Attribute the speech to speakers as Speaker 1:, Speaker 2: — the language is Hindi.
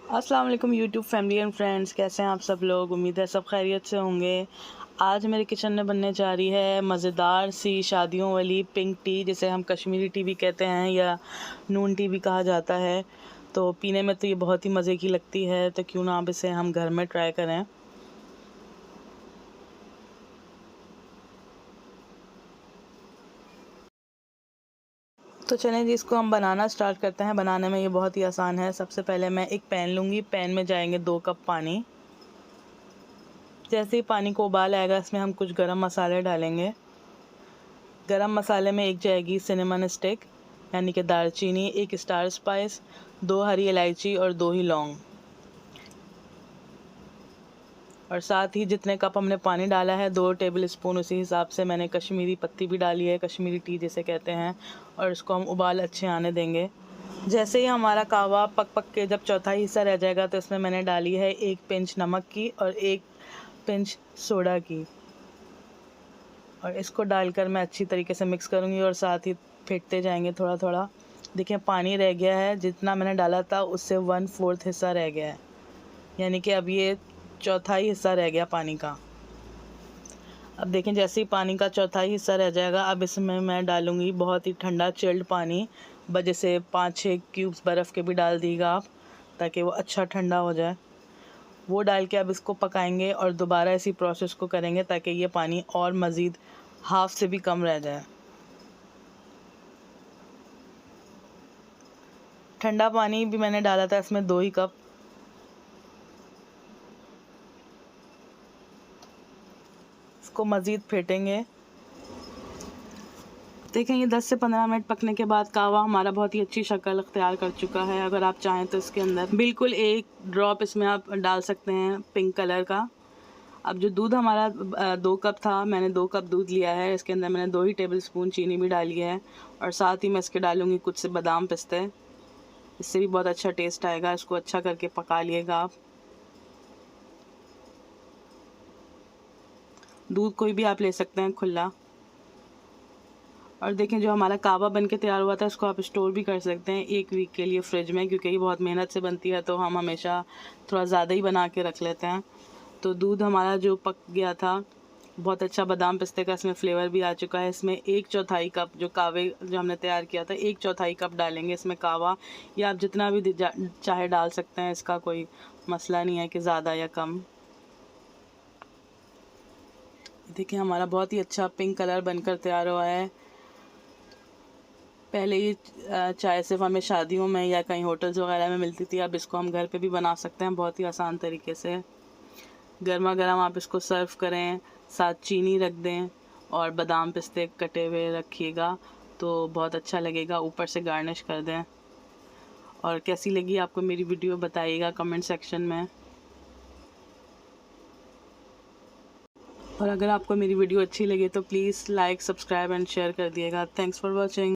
Speaker 1: अस्सलाम वालेकुम यूट्यूब फैमिली एंड फ्रेंड्स, कैसे हैं आप सब लोग। उम्मीद है सब खैरियत से होंगे। आज मेरे किचन में बनने जा रही है मज़ेदार सी शादियों वाली पिंक टी, जिसे हम कश्मीरी टी भी कहते हैं या नून टी भी कहा जाता है। तो पीने में तो ये बहुत ही मज़े की लगती है, तो क्यों ना आप इसे हम घर में ट्राई करें। तो चलें जी, इसको हम बनाना स्टार्ट करते हैं। बनाने में ये बहुत ही आसान है। सबसे पहले मैं एक पैन लूँगी। पैन में जाएंगे 2 कप पानी। जैसे ही पानी को उबाल आएगा, इसमें हम कुछ गरम मसाले डालेंगे। गरम मसाले में एक जाएगी सिनेमन स्टिक यानी कि दालचीनी, 1 स्टार स्पाइस, 2 हरी इलायची और 2 ही लौंग। और साथ ही जितने कप हमने पानी डाला है 2 टेबल स्पून, उसी हिसाब से मैंने कश्मीरी पत्ती भी डाली है, कश्मीरी टी जिसे कहते हैं। और इसको हम उबाल अच्छे आने देंगे। जैसे ही हमारा कहवा पक पक के जब चौथाई हिस्सा रह जाएगा, तो इसमें मैंने डाली है 1 पिंच नमक की और 1 पिंच सोडा की। और इसको डालकर मैं अच्छी तरीके से मिक्स करूँगी और साथ ही फेंटते जाएंगे थोड़ा थोड़ा। देखिए पानी रह गया है, जितना मैंने डाला था उससे 1/4 हिस्सा रह गया है, यानी कि अब ये चौथाई हिस्सा रह गया पानी का। अब देखें जैसे ही पानी का चौथाई हिस्सा रह जाएगा, अब इसमें मैं डालूँगी बहुत ही ठंडा चिल्ड पानी। जैसे 5-6 क्यूब्स बर्फ़ के भी डाल दीजिएगा आप, ताकि वो अच्छा ठंडा हो जाए। वो डाल के अब इसको पकाएंगे और दोबारा इसी प्रोसेस को करेंगे, ताकि ये पानी और मज़ीद हाफ़ से भी कम रह जाए। ठंडा पानी भी मैंने डाला था इसमें 2 ही कप। इसको मज़ीद फेंटेंगे। देखें ये 10 से 15 मिनट पकने के बाद कहवा हमारा बहुत ही अच्छी शक्ल अख्तियार कर चुका है। अगर आप चाहें तो इसके अंदर बिल्कुल 1 ड्रॉप इसमें आप डाल सकते हैं पिंक कलर का। अब जो दूध हमारा 2 कप था, मैंने 2 कप दूध लिया है। इसके अंदर मैंने 2 ही टेबल स्पून चीनी भी डाली है और साथ ही मैं इसके डालूँगी कुछ से बादाम पिस्ते। इससे भी बहुत अच्छा टेस्ट आएगा। इसको अच्छा करके पका लिएगा आप। दूध कोई भी आप ले सकते हैं खुला। और देखें जो हमारा कहवा बन के तैयार हुआ था, इसको आप स्टोर भी कर सकते हैं 1 वीक के लिए फ्रिज में, क्योंकि ये बहुत मेहनत से बनती है, तो हम हमेशा थोड़ा ज़्यादा ही बना के रख लेते हैं। तो दूध हमारा जो पक गया था, बहुत अच्छा बादाम पिस्ते का इसमें फ्लेवर भी आ चुका है। इसमें 1/4 कप जो कहवे जो हमने तैयार किया था, 1/4 कप डालेंगे इसमें कहवा, या आप जितना भी चाहे डाल सकते हैं। इसका कोई मसला नहीं है कि ज़्यादा या कम। देखिए हमारा बहुत ही अच्छा पिंक कलर बनकर तैयार हुआ है। पहले ये चाय सिर्फ हमें शादियों में या कहीं होटल्स वगैरह में मिलती थी। अब इसको हम घर पे भी बना सकते हैं बहुत ही आसान तरीके से। गर्मा गर्म आप इसको सर्व करें, साथ चीनी रख दें और बादाम पिस्ते कटे हुए रखिएगा, तो बहुत अच्छा लगेगा। ऊपर से गार्निश कर दें। और कैसी लगी आपको मेरी वीडियो बताइएगा कमेंट सेक्शन में। और अगर आपको मेरी वीडियो अच्छी लगी तो please like, subscribe and share कर दिएगा। Thanks for watching.